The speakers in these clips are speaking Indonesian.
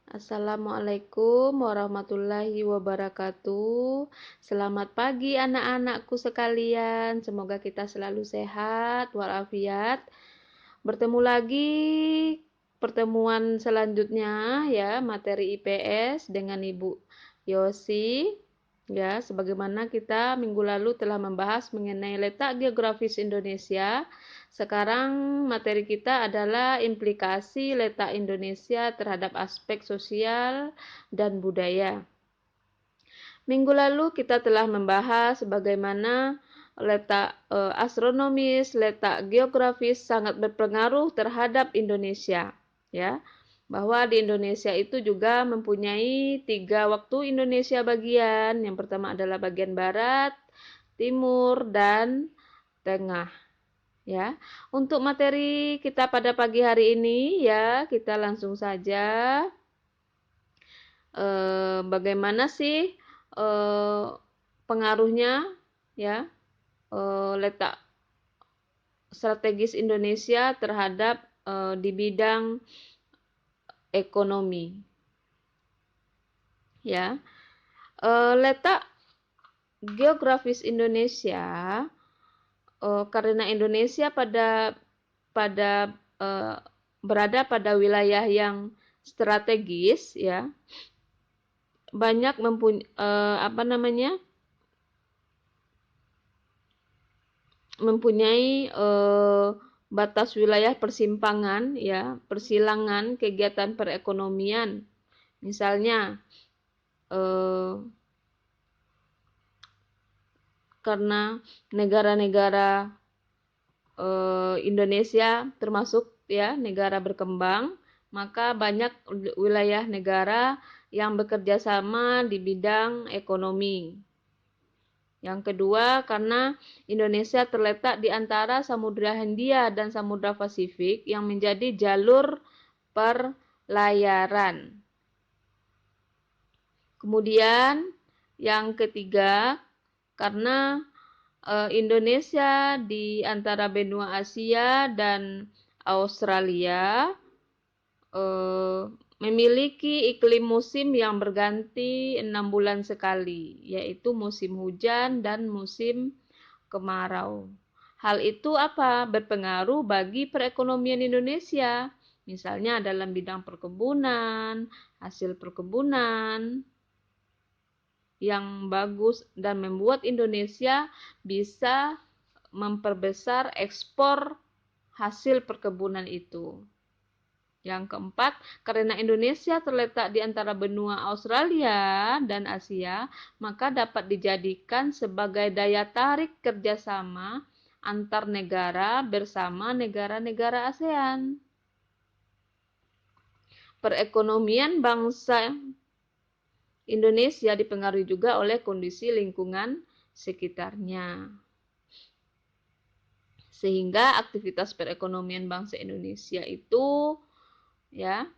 Assalamualaikum warahmatullahi wabarakatuh. Selamat pagi anak-anakku sekalian. Semoga kita selalu sehat walafiat. Bertemu lagi pertemuan selanjutnya ya, materi IPS dengan Ibu Yosi. Ya, sebagaimana kita minggu lalu telah membahas mengenai letak geografis Indonesia. Sekarang materi kita adalah implikasi letak Indonesia terhadap aspek sosial dan budaya. Minggu lalu kita telah membahas bagaimana letak astronomis, letak geografis sangat berpengaruh terhadap Indonesia, ya. Bahwa di Indonesia itu juga mempunyai 3 waktu Indonesia bagian. Yang pertama adalah bagian barat, timur, dan tengah. Ya, untuk materi kita pada pagi hari ini ya, kita langsung saja. Bagaimana sih pengaruhnya ya letak strategis Indonesia terhadap di bidang ekonomi ya. Letak geografis Indonesia karena Indonesia berada pada wilayah yang strategis ya, banyak mempunyai batas wilayah persimpangan ya, persilangan kegiatan perekonomian. Misalnya karena negara-negara Indonesia termasuk ya negara berkembang, maka banyak wilayah negara yang bekerja sama di bidang ekonomi. Yang kedua, karena Indonesia terletak di antara Samudra Hindia dan Samudra Pasifik yang menjadi jalur perlayaran. Kemudian yang ketiga, karena Indonesia di antara benua Asia dan Australia memiliki iklim musim yang berganti 6 bulan sekali, yaitu musim hujan dan musim kemarau. Hal itu berpengaruh bagi perekonomian Indonesia, misalnya dalam bidang perkebunan, hasil perkebunan yang bagus dan membuat Indonesia bisa memperbesar ekspor hasil perkebunan itu. Yang keempat, karena Indonesia terletak di antara benua Australia dan Asia, maka dapat dijadikan sebagai daya tarik kerjasama antar negara bersama negara-negara ASEAN. Perekonomian bangsa Indonesia dipengaruhi juga oleh kondisi lingkungan sekitarnya. Sehingga aktivitas perekonomian bangsa Indonesia itu ya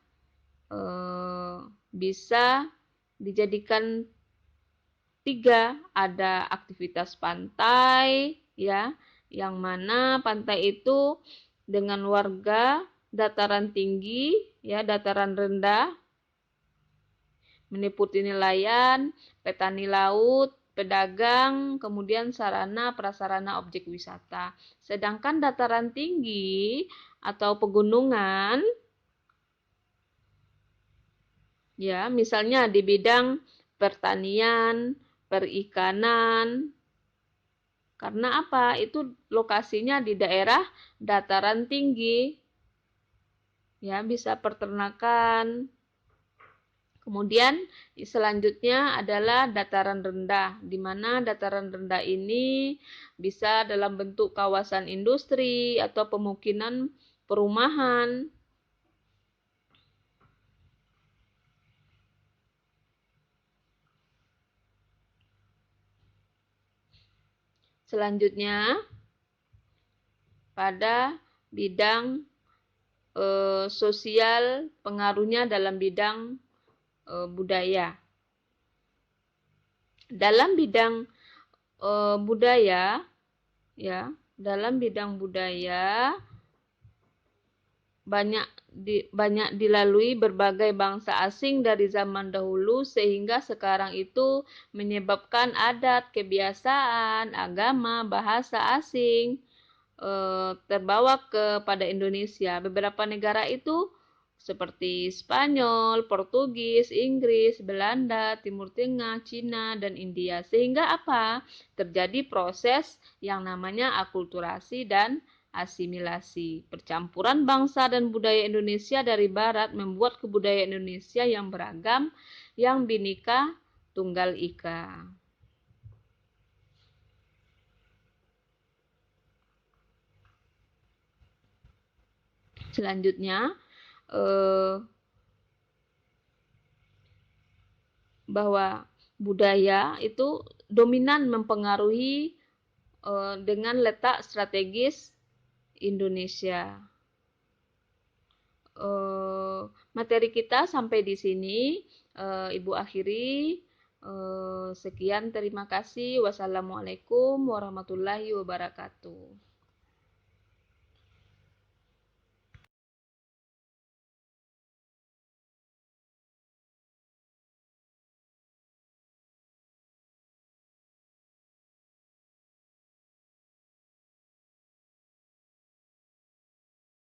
bisa dijadikan 3, ada aktivitas pantai ya, yang mana pantai itu dengan warga dataran tinggi ya, dataran rendah, meliputi nelayan, petani laut, pedagang, kemudian sarana prasarana objek wisata. Sedangkan dataran tinggi atau pegunungan ya, misalnya di bidang pertanian, perikanan. Karena itu lokasinya di daerah dataran tinggi. Ya, bisa peternakan. Kemudian selanjutnya adalah dataran rendah, di mana dataran rendah ini bisa dalam bentuk kawasan industri atau pemukiman perumahan. Selanjutnya, pada bidang sosial, pengaruhnya dalam bidang budaya. Dalam bidang budaya, ya, dalam bidang budaya banyak dilalui berbagai bangsa asing dari zaman dahulu sehingga sekarang itu menyebabkan adat, kebiasaan, agama, bahasa asing terbawa kepada Indonesia. Beberapa negara itu seperti Spanyol, Portugis, Inggris, Belanda, Timur Tengah, Cina, dan India. Sehingga apa? Terjadi proses yang namanya akulturasi dan asimilasi. Percampuran bangsa dan budaya Indonesia dari barat membuat kebudayaan Indonesia yang beragam, yang Bhinneka Tunggal Ika. Selanjutnya, bahwa budaya itu dominan mempengaruhi dengan letak strategis Indonesia. Materi kita sampai di sini, Ibu akhiri. Sekian, terima kasih. Wassalamualaikum warahmatullahi wabarakatuh.